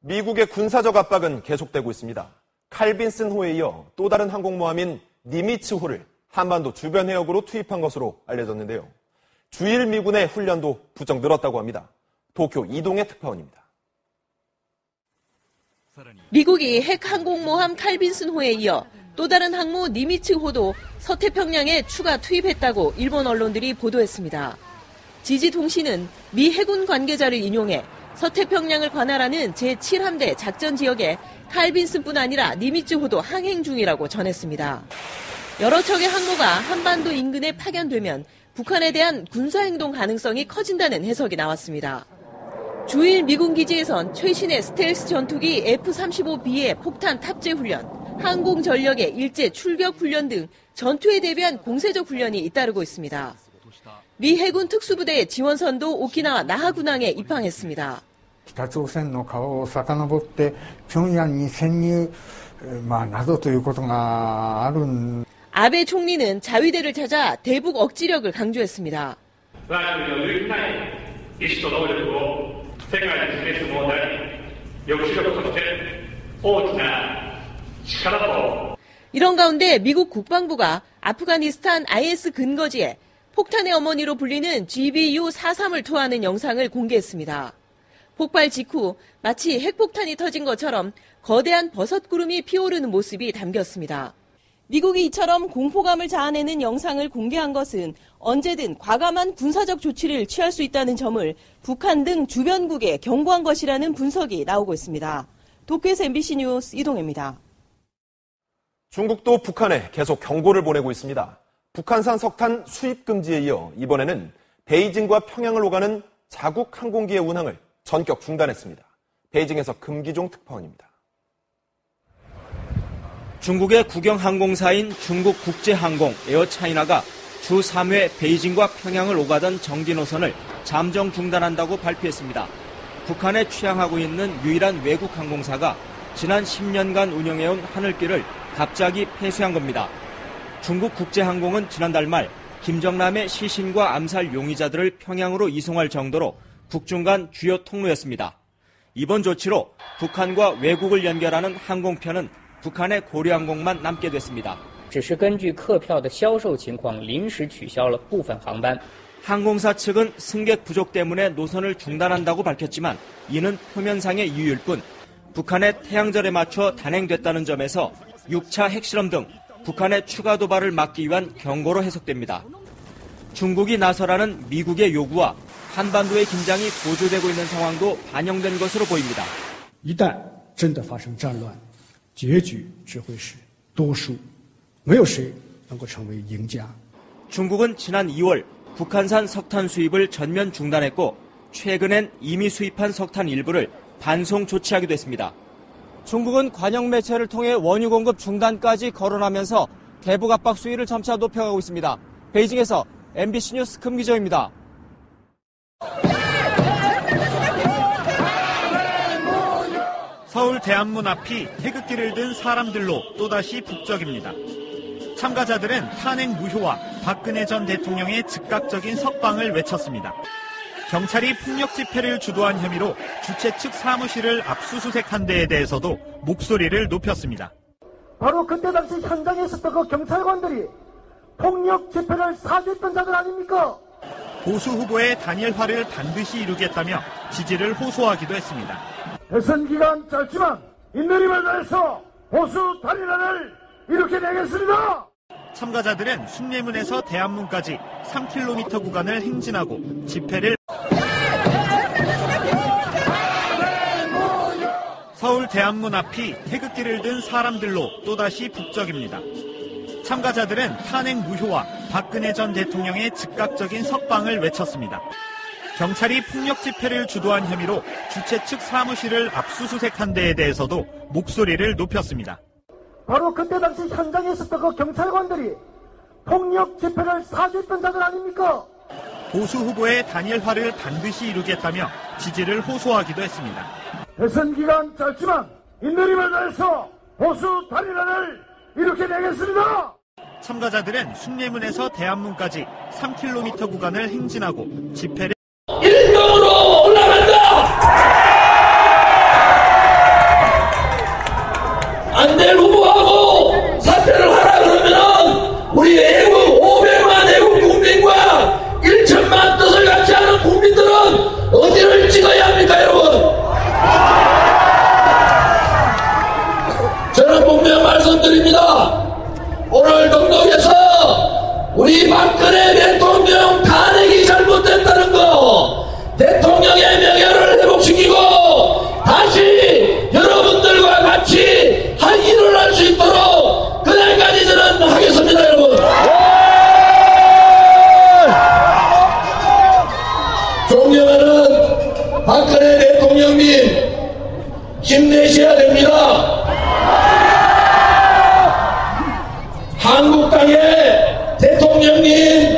미국의 군사적 압박은 계속되고 있습니다. 칼빈슨호에 이어 또 다른 항공모함인 니미츠호를 한반도 주변 해역으로 투입한 것으로 알려졌는데요. 주일 미군의 훈련도 부쩍 늘었다고 합니다. 도쿄 이동의 특파원입니다. 미국이 핵 항공모함 칼빈슨호에 이어 또 다른 항모 니미츠호도 서태평양에 추가 투입했다고 일본 언론들이 보도했습니다. 지지통신은 미 해군 관계자를 인용해 서태평양을 관할하는 제7함대 작전 지역에 칼빈슨뿐 아니라 니미츠호도 항행 중이라고 전했습니다. 여러 척의 항모가 한반도 인근에 파견되면 북한에 대한 군사행동 가능성이 커진다는 해석이 나왔습니다. 주일 미군 기지에선 최신의 스텔스 전투기 F-35B의 폭탄 탑재 훈련, 항공 전력의 일제 출격 훈련 등 전투에 대비한 공세적 훈련이 잇따르고 있습니다. 미 해군 특수부대의 지원선도 오키나와 나하군항에 입항했습니다. 北朝鮮の顔を遡って平壌に潜入などということがある。 아베 총리는 자위대를 찾아 대북 억지력을 강조했습니다. 이런 가운데 미국 국방부가 아프가니스탄 IS 근거지에 폭탄의 어머니로 불리는 GBU-43을 투하하는 영상을 공개했습니다. 폭발 직후 마치 핵폭탄이 터진 것처럼 거대한 버섯구름이 피오르는 모습이 담겼습니다. 미국이 이처럼 공포감을 자아내는 영상을 공개한 것은 언제든 과감한 군사적 조치를 취할 수 있다는 점을 북한 등 주변국에 경고한 것이라는 분석이 나오고 있습니다. 도쿄에서 MBC 뉴스 이동혜입니다. 중국도 북한에 계속 경고를 보내고 있습니다. 북한산 석탄 수입 금지에 이어 이번에는 베이징과 평양을 오가는 자국 항공기의 운항을 전격 중단했습니다. 베이징에서 금기종 특파원입니다. 중국의 국영항공사인 중국국제항공 에어차이나가 주 3회 베이징과 평양을 오가던 정기 노선을 잠정 중단한다고 발표했습니다. 북한에 취항하고 있는 유일한 외국 항공사가 지난 10년간 운영해온 하늘길을 갑자기 폐쇄한 겁니다. 중국국제항공은 지난달 말 김정남의 시신과 암살 용의자들을 평양으로 이송할 정도로 북중 간 주요 통로였습니다. 이번 조치로 북한과 외국을 연결하는 항공편은 북한의 고려항공만 남게 됐습니다. 只是根据客票的销售情况临时取消了部分航班. 항공사 측은 승객 부족 때문에 노선을 중단한다고 밝혔지만 이는 표면상의 이유일 뿐 북한의 태양절에 맞춰 단행됐다는 점에서 6차 핵실험 등 북한의 추가 도발을 막기 위한 경고로 해석됩니다. 중국이 나서라는 미국의 요구와 한반도의 긴장이 고조되고 있는 상황도 반영된 것으로 보입니다. 一旦真的发生战乱结局只会是多数没有谁能够成为赢家. 중국은 지난 2월 북한산 석탄 수입을 전면 중단했고 최근엔 이미 수입한 석탄 일부를 반송 조치하기도 했습니다. 중국은 관영 매체를 통해 원유 공급 중단까지 거론하면서 대북 압박 수위를 점차 높여가고 있습니다. 베이징에서 MBC 뉴스 금기정입니다. 서울 대한문 앞이 태극기를 든 사람들로 또다시 북적입니다. 참가자들은 탄핵 무효와 박근혜 전 대통령의 즉각적인 석방을 외쳤습니다. 경찰이 폭력 집회를 주도한 혐의로 주최 측 사무실을 압수수색한 데에 대해서도 목소리를 높였습니다. 바로 그때 당시 현장에 있었던 그 경찰관들이 폭력 집회를 사주했던 자들 아닙니까? 보수 후보의 단일화를 반드시 이루겠다며 지지를 호소하기도 했습니다. 대선 기간 짧지만 인내림을 다해서 보수 단일화를 이루게되겠습니다. 참가자들은 숭례문에서 대한문까지 3km 구간을 행진하고 집회를 서울 대한문 앞이 태극기를 든 사람들로 또다시 북적입니다. 참가자들은 탄핵 무효와 박근혜 전 대통령의 즉각적인 석방을 외쳤습니다. 경찰이 폭력 집회를 주도한 혐의로 주최 측 사무실을 압수수색한 데에 대해서도 목소리를 높였습니다. 바로 그때 당시 현장에 있었던 그 경찰관들이 폭력 집회를 사주했던 자들 아닙니까? 보수 후보의 단일화를 반드시 이루겠다며 지지를 호소하기도 했습니다. 대선 기간 짧지만 인내림을 다해서 보수 단일화를 이루게되겠습니다. 참가자들은 숭례문에서 대한문까지 3km 구간을 행진하고 집회를 1등으로 올라간다! 힘내셔야 됩니다. 한국당의 대통령님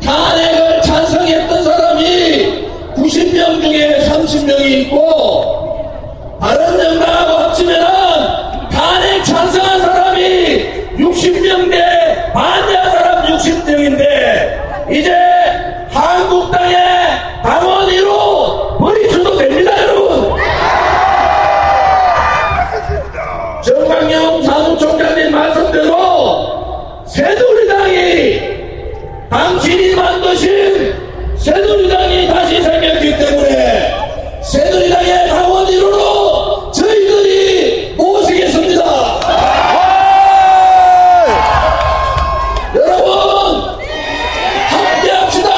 탄핵을 찬성했던 사람이 90명 중에 30명이 있고 바른정당하고 합치면 탄핵 찬성한 사람이 60명 대 반대한 사람 60명인데 이제 한국당의 당원위로 버리셔도 됩니다, 여러분. 정강영 사무총장님 말씀대로 새누리당이 당신이 만드신 새누리당이 다시 생겼기 때문에 새누리당의 당원위로로 저희들이 모시겠습니다. 여러분 함께합시다.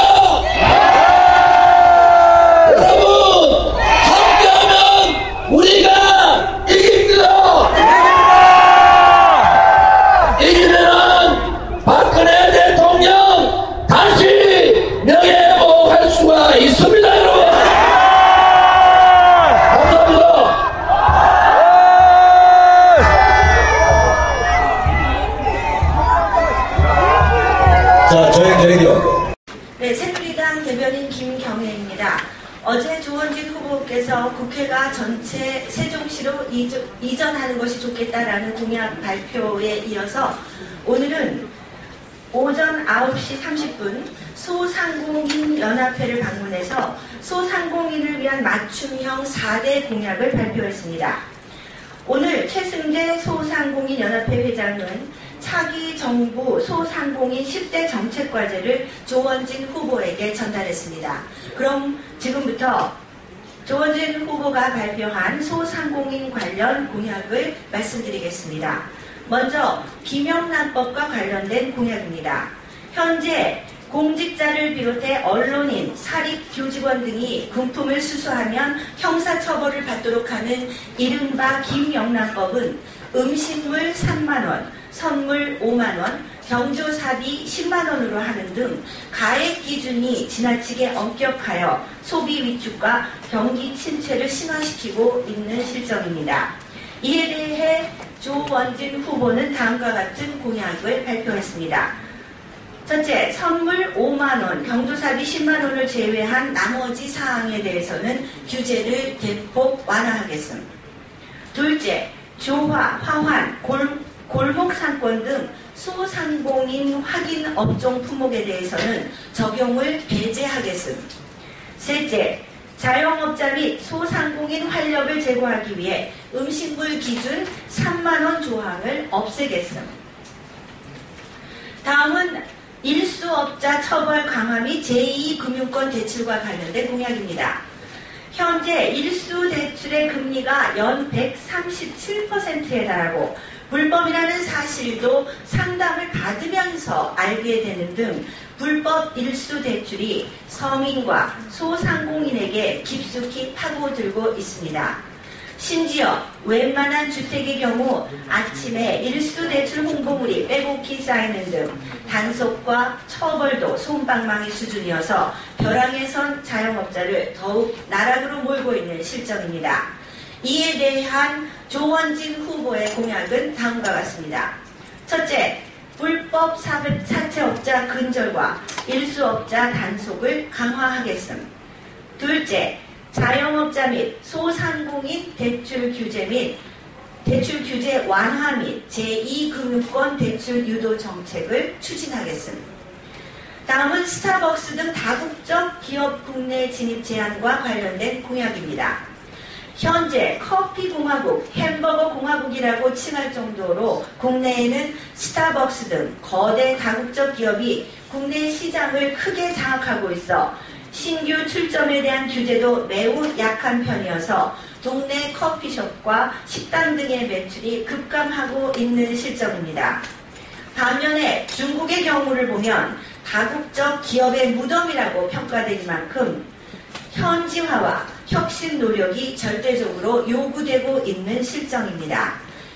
여러분 함께하면 우리가 이깁니다. 이기면은 박근혜 대통령 다시 명예회복할 수가 있습니다, 여러분. 감사합니다. 자, 저희 드리죠. 네, 새누리당 대변인 김경혜입니다. 어제 조원진 후보께서 국회가 전체 세종시로 이전하는 것이 좋겠다라는 공약 발표에 이어서 오늘은 오전 9시 30분 소상공인 연합회를 방문해서 소상공인을 위한 맞춤형 4대 공약을 발표했습니다. 오늘 최승재 소상공인 연합회 회장은 차기 정부 소상공인 10대 정책과제를 조원진 후보에게 전달했습니다. 그럼 지금부터 조원진 후보가 발표한 소상공인 관련 공약을 말씀드리겠습니다. 먼저 김영란법과 관련된 공약입니다. 현재 공직자를 비롯해 언론인, 사립교직원 등이 금품을 수수하면 형사처벌을 받도록 하는 이른바 김영란법은 음식물 3만원, 선물 5만원, 경조사비 10만원으로 하는 등 가액 기준이 지나치게 엄격하여 소비 위축과 경기 침체를 심화시키고 있는 실정입니다. 이에 대해 조원진 후보는 다음과 같은 공약을 발표했습니다. 첫째, 선물 5만원, 경조사비 10만원을 제외한 나머지 사항에 대해서는 규제를 대폭 완화하겠음. 둘째, 조화, 화환, 골목 상권 등 소상공인 확인 업종 품목에 대해서는 적용을 배제하겠음. 셋째, 자영업자 및 소상공인 활력을 제고하기 위해 음식물 기준 3만원 조항을 없애겠음. 다음은 일수업자 처벌 강화 및 제2금융권 대출과 관련된 공약입니다. 현재 일수 대출의 금리가 연 137%에 달하고 불법이라는 사실도 상담을 받으면서 알게 되는 등 불법 일수 대출이 서민과 소상공인에게 깊숙이 파고들고 있습니다. 심지어 웬만한 주택의 경우 아침에 일수 대출 홍보물이 빼곡히 쌓이는 등 단속과 처벌도 솜방망이 수준이어서 벼랑에 선 자영업자를 더욱 나락으로 몰고 있는 실정입니다. 이에 대한 조원진 후보의 공약은 다음과 같습니다. 첫째, 불법 사채업자 근절과 일수업자 단속을 강화하겠음. 둘째, 자영업자 및 소상공인 대출 규제 및 대출 규제 완화 및 제2금융권 대출 유도 정책을 추진하겠음. 다음은 스타벅스 등 다국적 기업 국내 진입 제한과 관련된 공약입니다. 현재 커피 공화국, 햄버거 공화국이라고 칭할 정도로 국내에는 스타벅스 등 거대 다국적 기업이 국내 시장을 크게 장악하고 있어 신규 출점에 대한 규제도 매우 약한 편이어서 동네 커피숍과 식당 등의 매출이 급감하고 있는 실정입니다. 반면에 중국의 경우를 보면 다국적 기업의 무덤이라고 평가될 만큼 현지화와 혁신 노력이 절대적으로 요구되고 있는 실정입니다.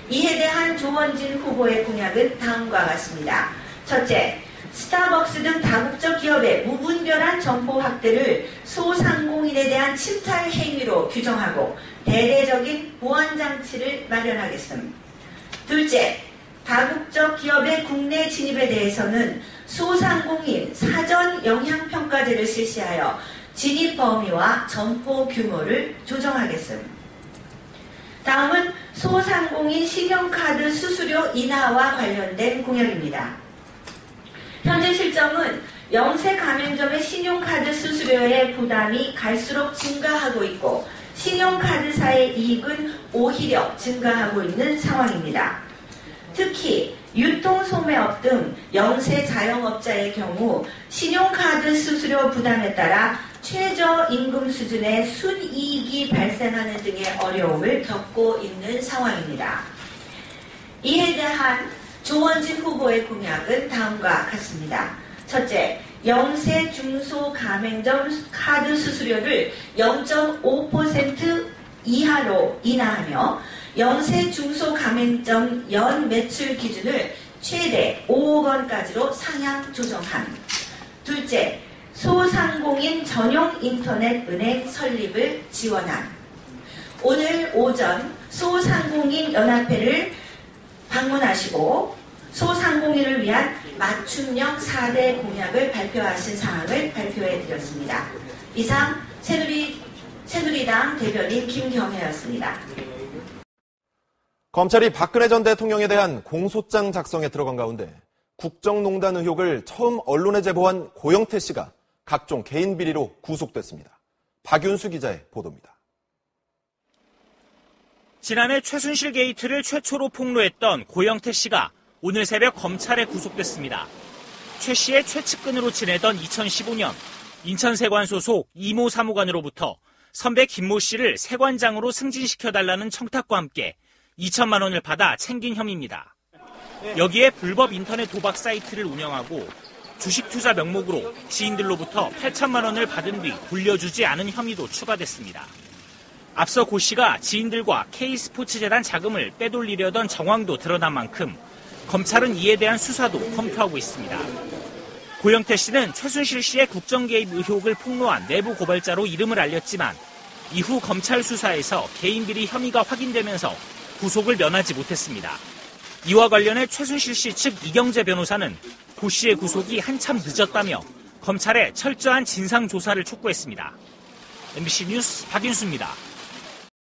이에 대한 조원진 후보의 공약은 다음과 같습니다. 첫째, 스타벅스 등 다국적 기업의 무분별한 점포 확대를 소상공인에 대한 침탈 행위로 규정하고 대대적인 보완장치를 마련하겠음. 둘째, 다국적 기업의 국내 진입에 대해서는 소상공인 사전 영향평가제를 실시하여 진입 범위와 점포 규모를 조정하겠음. 다음은 소상공인 신용카드 수수료 인하와 관련된 공약입니다. 현재 실정은 영세 가맹점의 신용카드 수수료의 부담이 갈수록 증가하고 있고 신용카드사의 이익은 오히려 증가하고 있는 상황입니다. 특히 유통소매업 등 영세 자영업자의 경우 신용카드 수수료 부담에 따라 최저임금 수준의 순이익이 발생하는 등의 어려움을 겪고 있는 상황입니다. 이에 대한 조원진 후보의 공약은 다음과 같습니다. 첫째, 영세 중소 가맹점 카드 수수료를 0.5% 이하로 인하하며 영세 중소 가맹점 연 매출 기준을 최대 5억 원까지로 상향 조정함. 둘째, 소상공인 전용 인터넷 은행 설립을 지원함. 오늘 오전 소상공인 연합회를 방문하시고 소상공인을 위한 맞춤형 4대 공약을 발표하신 사항을 발표해드렸습니다. 이상 새누리당 대변인 김경혜였습니다. 검찰이 박근혜 전 대통령에 대한 공소장 작성에 들어간 가운데 국정농단 의혹을 처음 언론에 제보한 고영태 씨가 각종 개인 비리로 구속됐습니다. 박윤수 기자의 보도입니다. 지난해 최순실 게이트를 최초로 폭로했던 고영태 씨가 오늘 새벽 검찰에 구속됐습니다. 최 씨의 최측근으로 지내던 2015년 인천세관 소속 이모 사무관으로부터 선배 김모 씨를 세관장으로 승진시켜달라는 청탁과 함께 2천만 원을 받아 챙긴 혐의입니다. 여기에 불법 인터넷 도박 사이트를 운영하고 주식 투자 명목으로 지인들로부터 8천만 원을 받은 뒤 돌려주지 않은 혐의도 추가됐습니다. 앞서 고 씨가 지인들과 K스포츠재단 자금을 빼돌리려던 정황도 드러난 만큼 검찰은 이에 대한 수사도 검토하고 있습니다. 고영태 씨는 최순실 씨의 국정 개입 의혹을 폭로한 내부 고발자로 이름을 알렸지만 이후 검찰 수사에서 개인 비리 혐의가 확인되면서 구속을 면하지 못했습니다. 이와 관련해 최순실 씨 측 이경재 변호사는 고 씨의 구속이 한참 늦었다며 검찰에 철저한 진상조사를 촉구했습니다. MBC 뉴스 박윤수입니다.